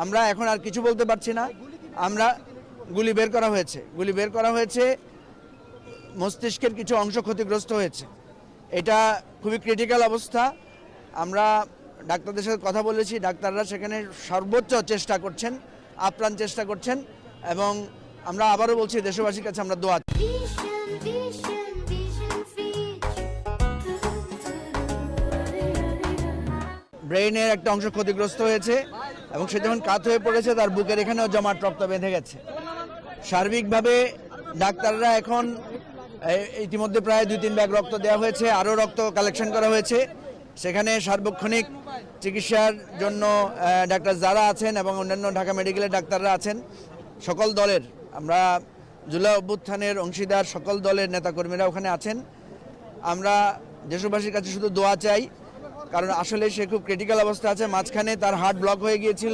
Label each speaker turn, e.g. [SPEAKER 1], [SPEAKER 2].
[SPEAKER 1] আমরা এখন আর কিছু বলতে পারছি না। আমরা গুলি বের করা হয়েছে, মস্তিষ্কের কিছু অংশ ক্ষতিগ্রস্ত হয়েছে। এটা খুবই ক্রিটিক্যাল অবস্থা। আমরা ডাক্তারদের সাথে কথা বলেছি, ডাক্তাররা সেখানে সর্বোচ্চ চেষ্টা করছেন, আপ্রাণ চেষ্টা করছেন, এবং আমরা আবারও বলছি দেশবাসীর কাছে আমরা দোয়া। ব্রেইনের একটা অংশ ক্ষতিগ্রস্ত হয়েছে এবং সে যখন কাত হয়ে পড়েছে তার বুকের এখানেও জমাট রক্ত বেঁধে গেছে। সার্বিকভাবে ডাক্তাররা এখন ইতিমধ্যে প্রায় 2-3 ব্যাগ রক্ত দেওয়া হয়েছে, আরও রক্ত কালেকশন করা হয়েছে। সেখানে সার্বক্ষণিক চিকিৎসার জন্য ডাক্তার যারা আছেন এবং অন্যান্য ঢাকা মেডিকেলের ডাক্তাররা আছেন, সকল দলের, আমরা জুলাই অভ্যুত্থানের অংশীদার সকল দলের নেতাকর্মীরা ওখানে আছেন। আমরা দেশবাসীর কাছে শুধু দোয়া চাই, কারণ আসলে সে খুব ক্রিটিক্যাল অবস্থা আছে। মাঝখানে তার হার্ট ব্লক হয়ে গিয়েছিল।